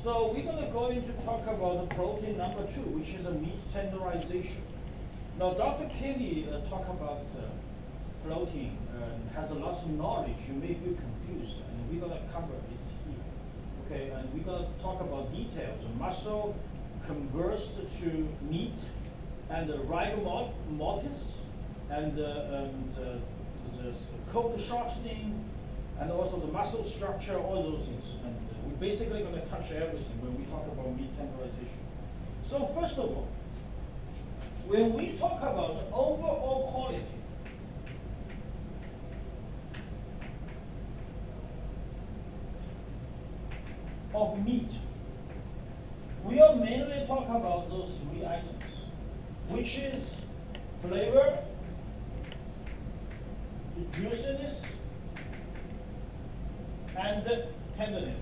So we're going to go into talk about the protein number 2, which is a meat tenderization. Now, Dr. Kelly talked about protein and has a lot of knowledge. You may feel confused, and we're going to cover it here. Okay, and we're going to talk about details. Muscle converts to meat, and the rigor mortis, and the cold shortening, and also the muscle structure, all those things. And we're basically going to touch everything when we talk about meat tenderization. So first of all, when we talk about overall quality, of meat, we are mainly talking about those 3 items, which is flavor, juiciness, and tenderness.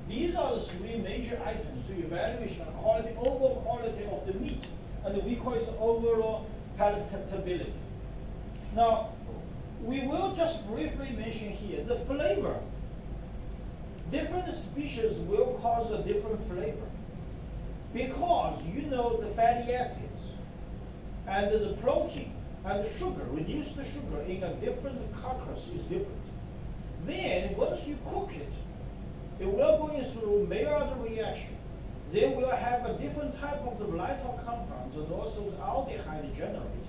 These are the 3 major items to evaluation of quality, overall quality of the meat, and we call it overall palatability. Now, we will just briefly mention here the flavor. Different species will cause a different flavor because you know the fatty acids and the protein and the sugar, reduced sugar in a different carcass is different. Then once you cook it, it will go through Maillard reaction. Then we'll have a different type of the volatile compounds and also the aldehyde generated.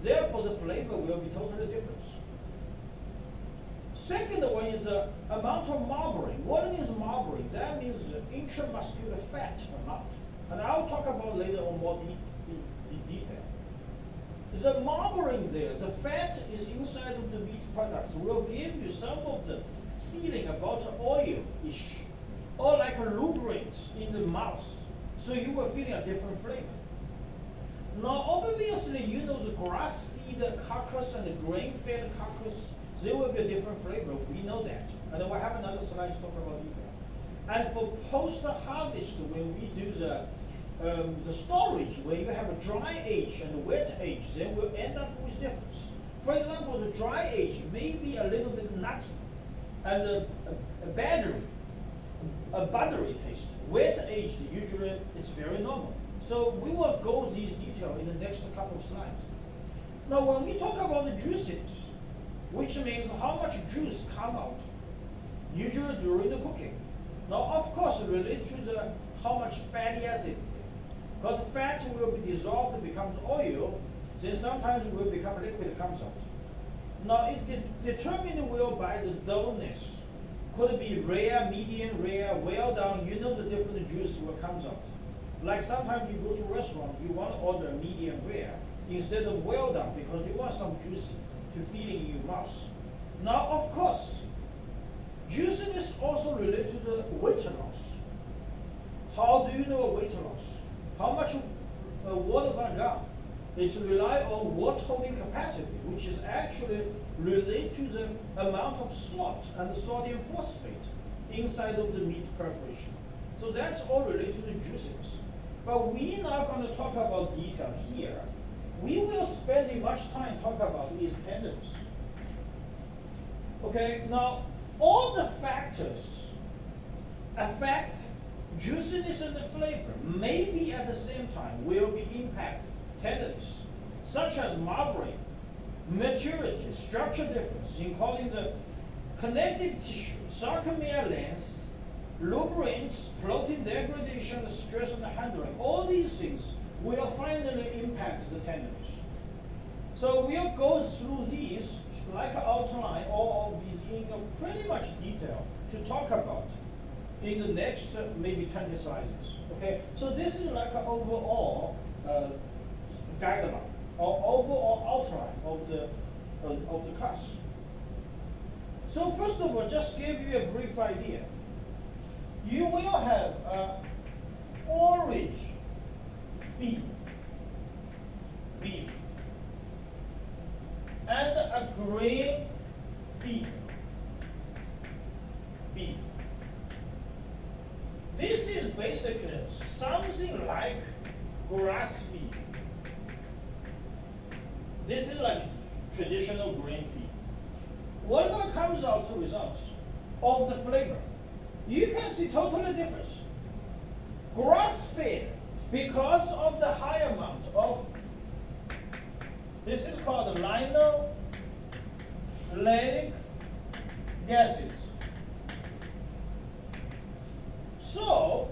Therefore, the flavor will be totally different. Second one is the amount of marbling. What means marbling? That means the intramuscular fat amount. And I'll talk about later on more detail. The marbling there, the fat is inside of the meat products, will give you some of the feeling about oil-ish, or like a lubricants in the mouth. So you will feel a different flavor. Now, obviously, you know the grass-fed carcass and the grain-fed carcass, there will be a different flavor. We know that. And we'll have another slide to talk about detail. And for post-harvest, when we do the storage, where you have a dry age and a wet age, then we'll end up with difference. For example, the dry age may be a little bit nutty, and a buttery taste. Wet age, usually it's very normal. So we will go these details in the next couple of slides. Now, when we talk about the juiciness, which means how much juice come out, usually during the cooking. Now, of course, related to how much fatty acids. Because fat will be dissolved, it becomes oil, then sometimes it will become liquid, comes out. Now, it determined will by the dullness. Could it be rare, medium, rare, well done? You know the different juice what comes out. Like sometimes you go to a restaurant, you want to order medium rare instead of well done because you want some juice to feel in your mouth. Now, of course, juiciness also related to the weight loss. How do you know weight loss? How much water I got? It's rely on water holding capacity, which is actually related to the amount of salt and the sodium phosphate inside of the meat preparation. So that's all related to the juiciness. But we're not going to talk about detail here. We will spend much time talking about is tenderness. Okay, now all the factors affect juiciness and the flavor, maybe at the same time will be impact tenderness, such as marbling, maturity, structure difference, including the connective tissue, sarcomere length, lubricants, protein degradation, stress and handling. All these things will finally impact the tenderness. So we'll go through these like an outline, all of these in pretty much detail to talk about in the next maybe 20 slides. Okay, so this is like an overall guideline or overall outline of the class. So first of all, just give you a brief idea. You will have a forage feed, beef, and a grain feed, beef. This is basically something like grass feed. This is like traditional grain feed. What comes out the results of the flavor? You can see totally difference. Grass-fed, because of the high amount of, this is called linolenic gases. So,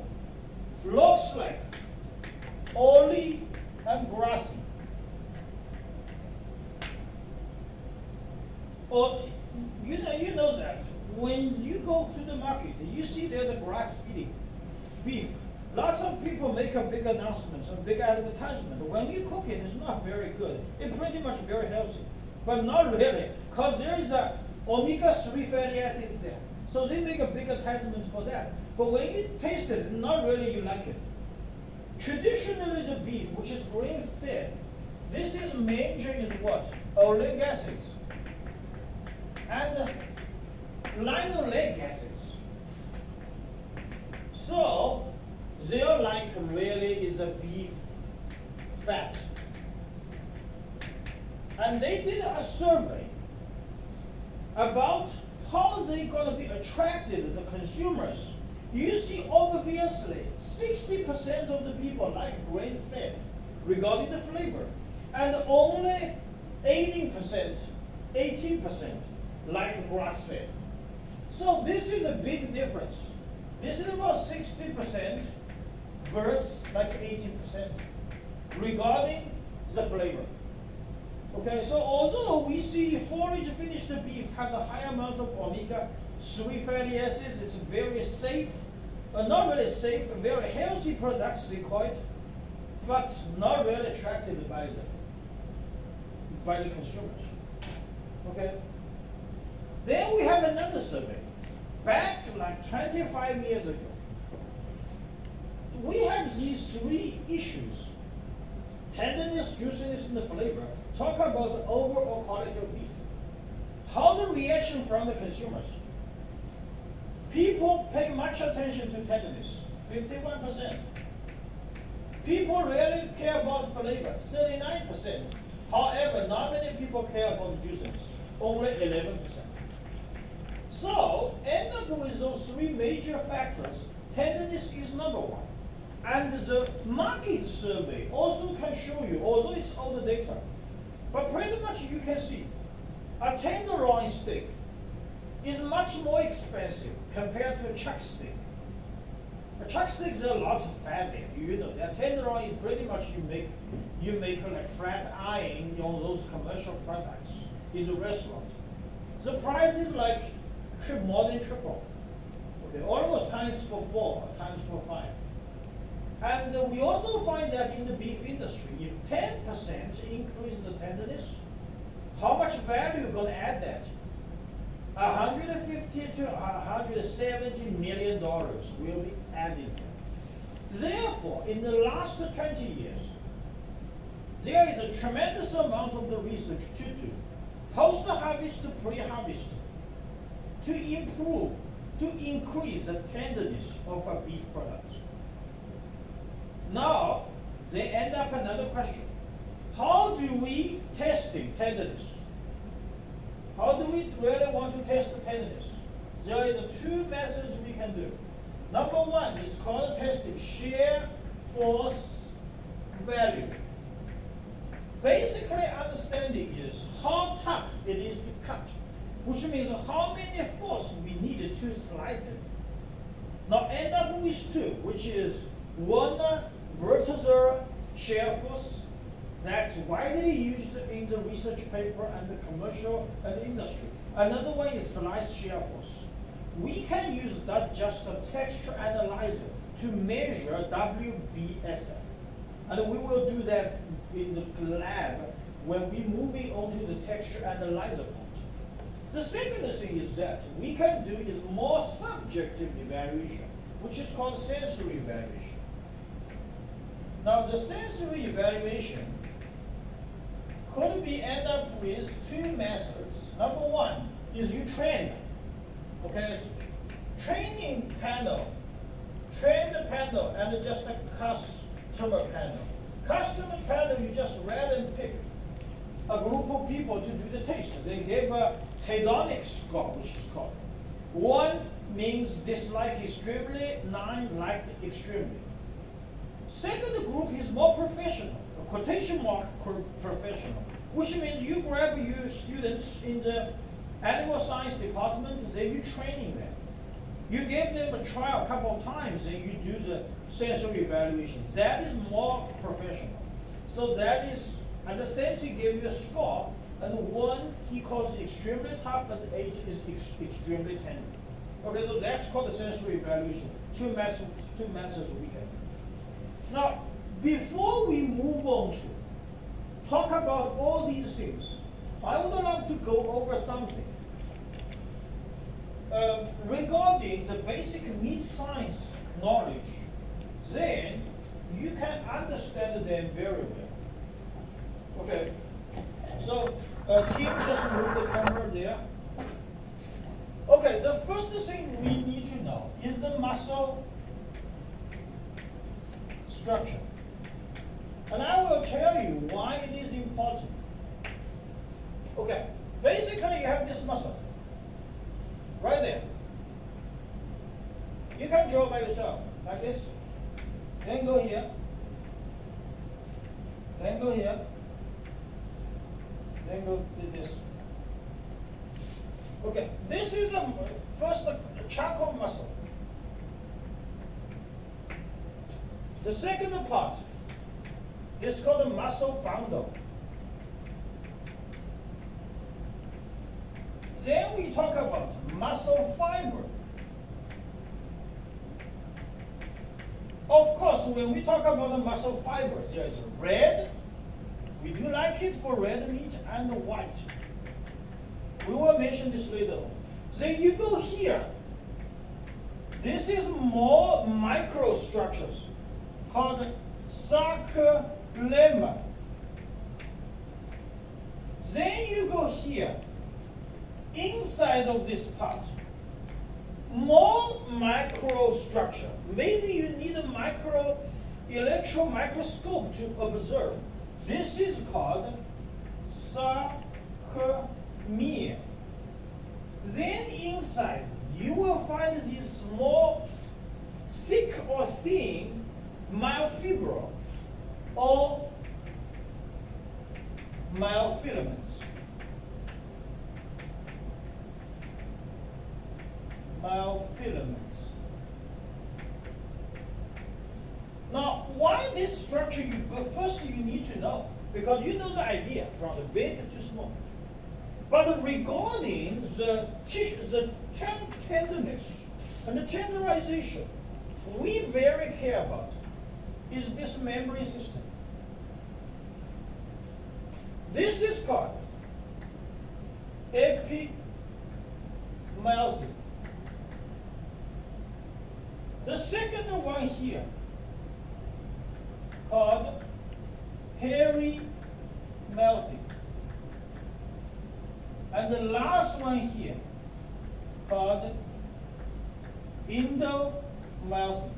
looks like oily and grassy. Or you know that when you go to the market, you see there's a grass-feeding beef. Lots of people make a big announcements and big advertisement. When you cook it, it's not very good. It's pretty much very healthy, but not really, because there is a omega-3 fatty acids there. So they make a big advertisement for that. But when you taste it, not really you like it. Traditionally, the beef, which is grain-fed, this is major is what? Oleic acids and linoleic acids. So they're like really is a beef fat. And they did a survey about how they're going to be attracted, the consumers. You see, obviously, 60% of the people like grain-fed regarding the flavor, and only 18% like grass-fed. So this is a big difference. This is about 60% versus like 18% regarding the flavor. Okay, so although we see forage finished beef has a high amount of omega-3 fatty acids, it's very safe, not really safe, very healthy products they call it, but not really attracted by the consumers. Okay. Then we have another survey, back like 25 years ago. We have these three issues: tenderness, juiciness, and the flavor. Talk about the overall quality of beef. How the reaction from the consumers? People pay much attention to tenderness, 51%. People really care about flavor, 39%. However, not many people care about juiciness, only 11%. So, end up with those three major factors. Tenderness is number one. And the market survey also can show you, although it's older data, but pretty much you can see a tenderloin steak is much more expensive compared to a chuck steak. A chuck steak, there are lots of fat there. You know that tenderloin is pretty much you make like flat iron on those commercial products in the restaurant. The price is like more than triple. Okay, almost times for 4, times for 5. And we also find that in the beef industry, if 10% increase in the tenderness, how much value are going to add that? $150 to $170 million will be added. Therefore, in the last 20 years, there is a tremendous amount of the research to do, post-harvest to pre-harvest, to improve, to increase the tenderness of our beef products. Now, they end up another question. How do we test tenderness? How do we really want to test the tenderness? There are 2 methods we can do. Number one is called testing shear force value. Basically, understanding is how tough it is to cut, which means how many force we needed to slice it. Now end up with 2, which is one vertical shear force that's widely used in the research paper and the commercial and industry. Another one is slice shear force. We can use that just a texture analyzer to measure WBSF. And we will do that in the lab when we moving on to the texture analyzer part. The second thing is that we can do is more subjective evaluation, which is called sensory evaluation. Now the sensory evaluation could be end up with 2 methods. Number one is you train. Okay, training panel, train the panel and just a customer panel. Customer panel, you just random pick a group of people to do the test. They gave a hedonic score, which is called. One means dislike extremely, 9 liked extremely. Second group is more professional, a quotation mark professional, which means you grab your students in the animal science department, then you training them. You give them a trial a couple of times, and you do the sensory evaluation. That is more professional. So that is, and the sensei gave you a score, and 1 he calls extremely tough, and 8 is extremely tender. Okay, so that's called the sensory evaluation. Two methods we have. Now, before we move on to talk about all these things, I would like to go over something regarding the basic meat science knowledge. Then you can understand them very well. Okay, so Tim, just move the camera there. Okay, the first thing we need to know is the muscle structure. And I will tell you why it is important. Okay, basically you have this muscle right there. You can draw by yourself, like this. Then go here. Then go here. Then go to this. Okay, this is the first charcoal muscle. The second part is called the muscle bundle. Then we talk about muscle fiber. Of course, when we talk about the muscle fibers, there is red. We do like it for red meat and white. We will mention this later on. Then you go here. This is more microstructures called sarcomere. Then you go here. Inside of this part, more microstructure. Maybe you need a electron microscope to observe. This is called sarcomere. Then inside, you will find these small, thick or thin myofibro or myofilaments. Myofilaments. Now, why this structure? First, you need to know, because you know the idea from the big to small. But regarding the tissue, the tenderness and the tenderization, we very care about is this membrane system. This is called epimyelin. The second one here called perimyelin. And the last one here called endomyelin.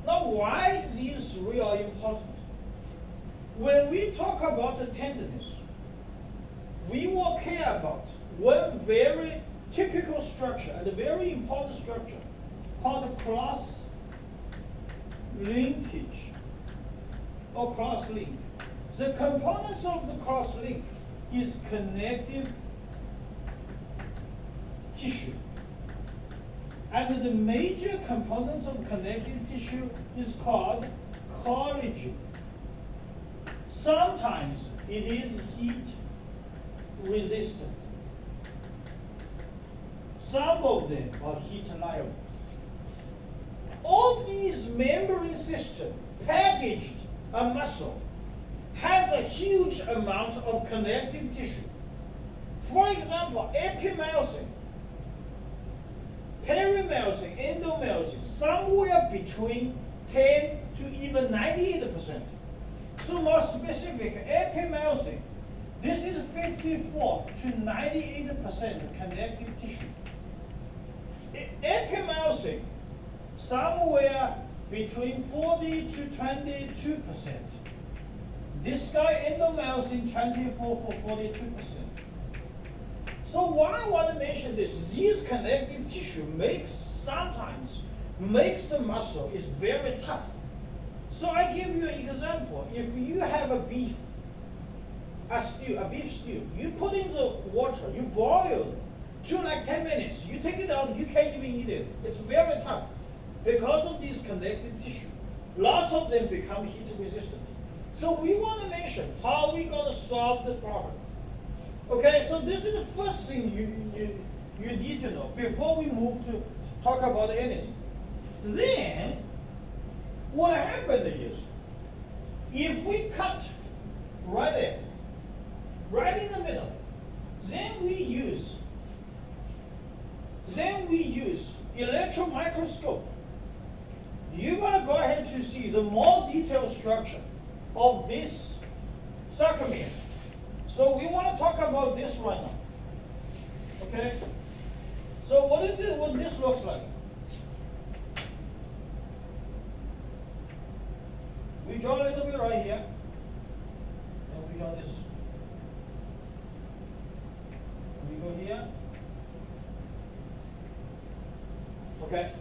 Now, why these three are important? When we talk about the tenderness, we will care about one very typical structure and a very important structure called cross linkage or cross link. The components of the cross link is connective tissue. And the major components of connective tissue is called collagen. Sometimes it is heat resistant. Some of them are heat liable. All these membrane systems packaged a muscle has a huge amount of connective tissue. For example, epimyelin, perimyelin, endomyelin, somewhere between 10 to even 98%. So more specific, epimyelin, this is 54 to 98% connective tissue. Epimyelin, somewhere between 40 to 22%. This guy endomyosin 24 for 42%. So why I want to mention this? These connective tissue sometimes makes the muscle is very tough. So I give you an example. If you have a beef stew, you put in the water, you boil it to like 10 minutes. You take it out, you can't even eat it. It's very tough because of these connective tissue. Lots of them become heat resistant. So we want to mention how we going to solve the problem. Okay, so this is the first thing you need to know before we move to talk about anything. Then, what happened is, if we cut right there, right in the middle, then we use electron microscope. You're going to go ahead to see the more detailed structure of this sarcomere. So we want to talk about this right now. Okay? So what this looks like? We draw a little bit right here. And we draw this. We go here. Okay?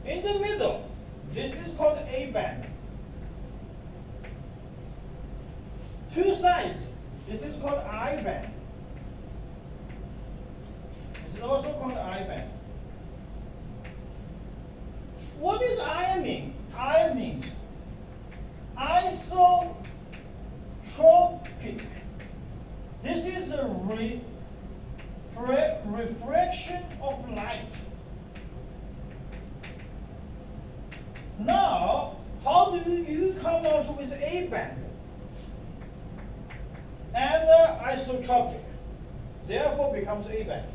In the middle, this is called A band. Two sides, this is called I band. This is also called I band. What does I mean? I means isotropic. This is a refraction of light. Now, how do you come out with A band? And isotropic, therefore becomes A band.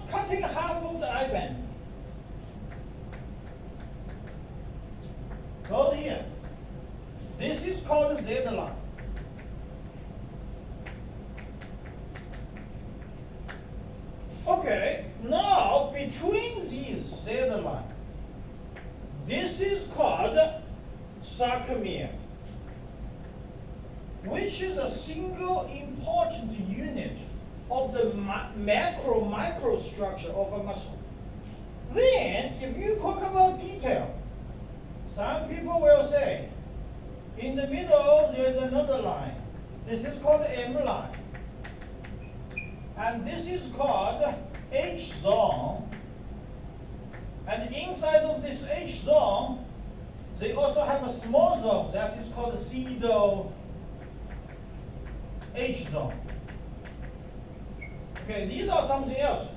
Cutting half of the I band. Go here. This is called Z line. Okay, now between these Z line, this is called sarcomere, which is a single important unit of the microstructure of a muscle. Then, if you talk about detail, some people will say, in the middle there's another line. This is called the M line. And this is called H zone. And inside of this H zone, they also have a small zone that is called the pseudo H zone. Okay, these are something else.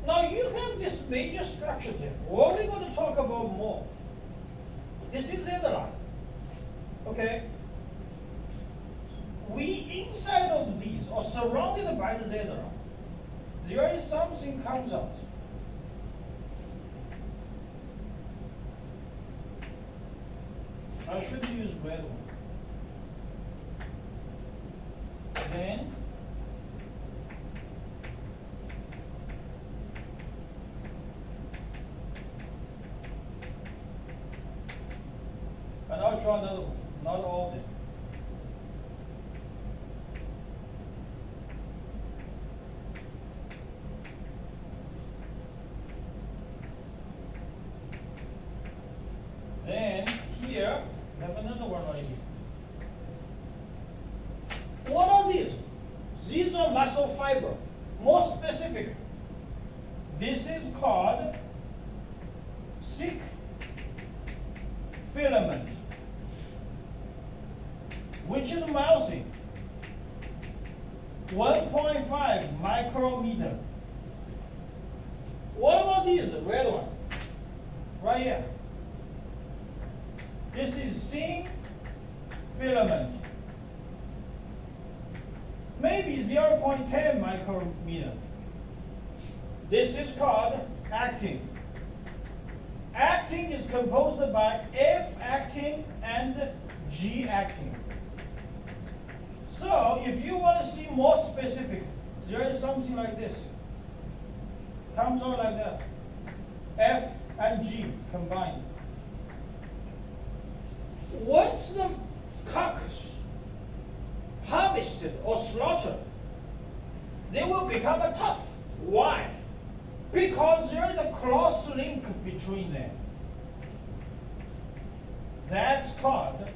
Now you have this major structure here. What are we going to talk about more? This is the line. Okay? We inside of these are surrounded by the Z line. There is something comes out. I should use red one. Then and I'll draw another one, not all of them. Then here, we have another one right here. What are these? These are muscle fiber. More specific, this is called thick filament, which is myosin, 1.5 micrometer. What about these, the red one? Right here. This is thin filament. Maybe 0.10 micrometer. This is called actin. Actin is composed by F-actin and G-actin. So if you want to see more specific, there is something like this. Comes out like that. F and G combined. slaughter, they will become tough. Why? Because there is a cross link between them. That's called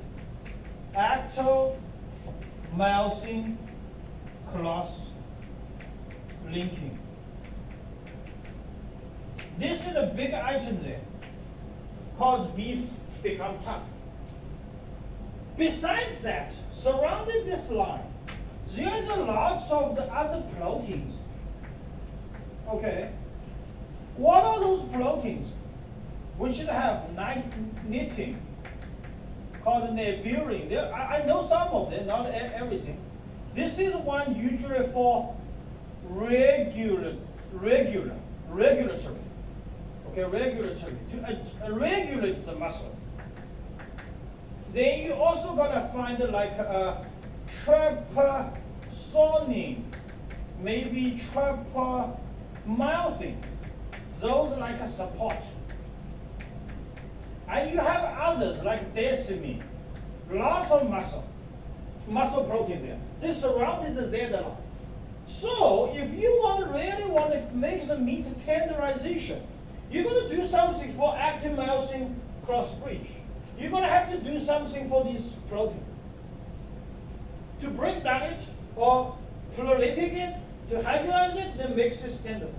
acto-myosin cross linking. This is a big item there, cause beef become tough. Besides that, surrounding this line, there is a lots of the other proteins. Okay, what are those proteins? Which have knitting, called nebuline. I know some of them, not everything. This is one usually for regulatory. Okay, regulatory, to regulate the muscle. Then you also gonna find like tryptosonin, maybe tryptomyosin. Those like a support. And you have others like decimine, lots of muscle protein there. They surrounded the Z line. So if you really want to make the meat tenderization, you're going to do something for active myosin cross bridge. You're going to have to do something for this protein. To break down it, or proliferating it, to hydrolyze it, then makes this tender.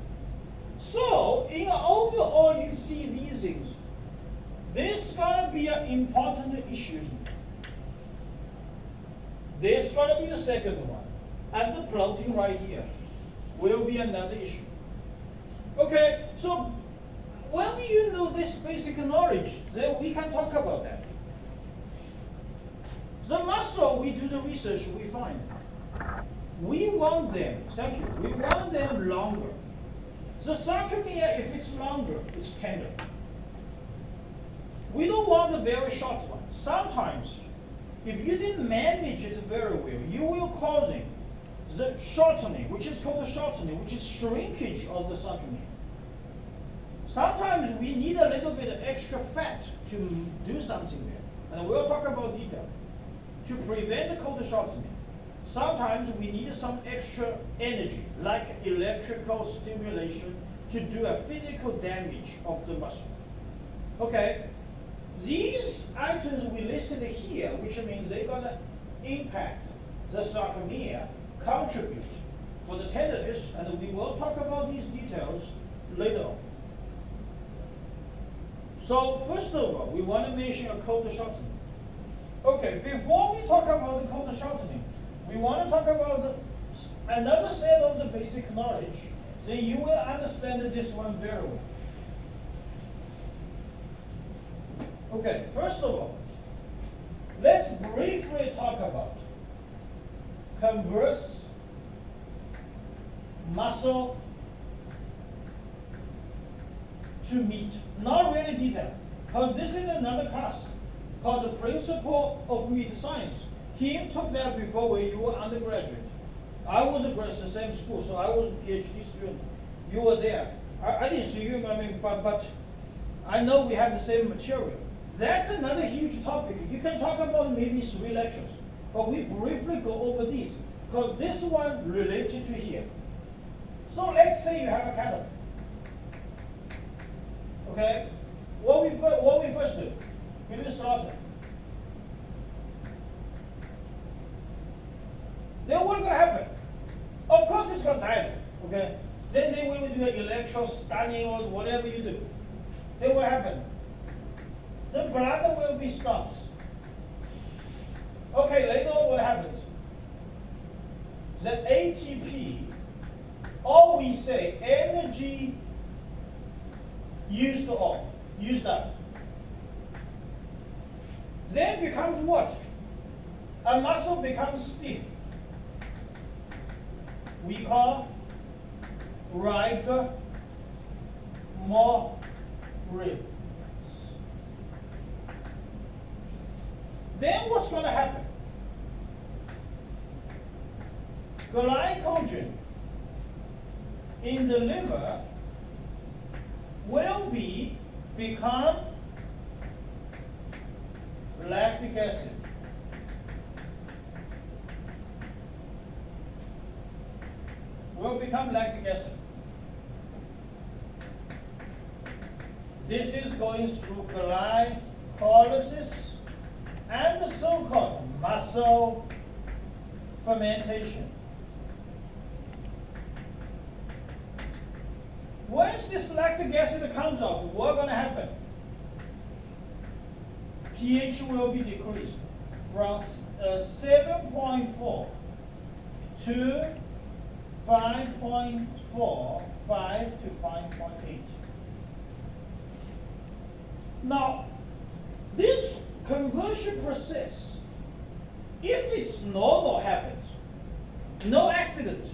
So in overall, you see these things. This is going to be an important issue here. This is going to be the second one. And the protein right here will be another issue. Okay, so when you know this basic knowledge, then we can talk about that. The muscle, we do the research, we find. We want them, thank you, we want them longer. The sarcomere, if it's longer, it's tender. We don't want a very short one. Sometimes, if you didn't manage it very well, you will causing the shortening, which is called the shortening, which is shrinkage of the sarcomere. Sometimes we need a little bit of extra fat to do something there. And we'll talk about detail. To prevent the cold shortening, sometimes we need some extra energy, like electrical stimulation, to do a physical damage of the muscle. Okay, these items we listed here, which means they're going to impact the sarcomere, contribute for the tenderness, and we will talk about these details later on. So first of all, we want to mention a cold shortening. Okay, before we talk about the cold shortening, we want to talk about another set of the basic knowledge, then you will understand this one very well. Okay, first of all, let's briefly talk about converse muscle to meat. Not really detailed, because this is another class called the Principle of Meat Science. Kim took that before when you were undergraduate. I was the same school, so I was a PhD student. You were there. I didn't see you, but I know we have the same material. That's another huge topic. You can talk about maybe 3 lectures, but we briefly go over these, because this one related to here. So let's say you have a cattle. Okay, what we first do, we do slaughter. Then what's going to happen? Of course it's going to die. Okay, then we will do an electro stunning or whatever you do. Then what happens? The blood will be stopped. Okay, later on what happens? The ATP, or we say energy used up. Then becomes what? A muscle becomes stiff. We call rigor mortis. Then what's going to happen? Glycogen in the liver will become lactic acid. will become lactic acid. This is going through glycolysis and the so-called muscle fermentation. Once this lactic acid comes out, what's going to happen? pH will be decreased from 7.4 to 5.4, 5 to 5.8. Now, this conversion process, if it's normal happens, no accident,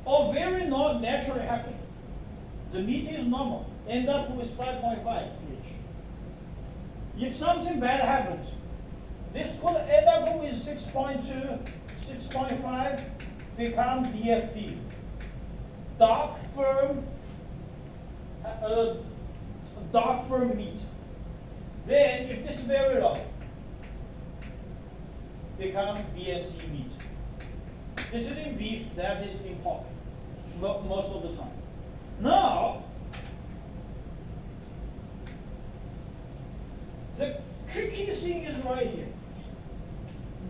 or very not naturally happen, the meat is normal, end up with 5.5 pH. If something bad happens, this could end up with 6.2, 6.5, become DFD, dark firm meat. Then, if this is very low, become BSC meat. This is in beef, that is in pork, most of the time. Now, the tricky thing is right here.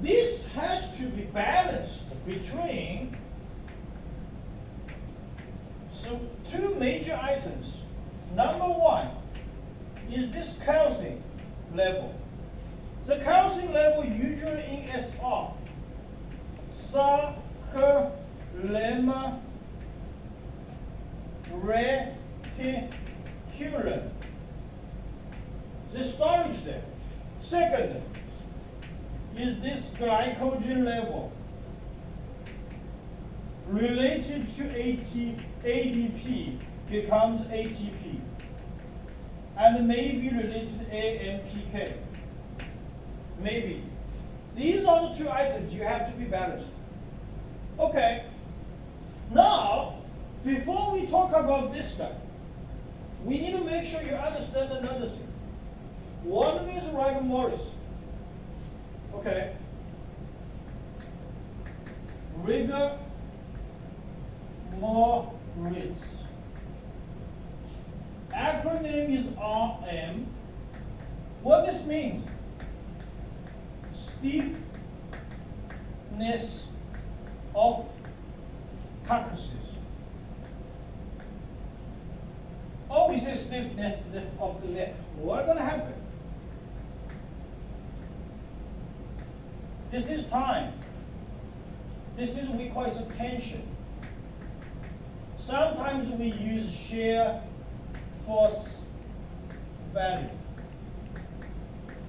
This has to be balanced between two major items. Number one is this calcium level. The calcium level usually in SR, Sarcomere reticulum. The storage there. Second is this glycogen level related to ADP becomes ATP, and maybe related to AMPK. Maybe. These are the two items you have to be balanced. Okay. Now, before we talk about this stuff, we need to make sure you understand another thing. One is rigor mortis. Okay. Rigor mortis. Acronym is RM. What this means? Stiffness of carcasses. Or we say stiffness of the neck. What's going to happen? This is time. This is we call it tension. Sometimes we use shear force value.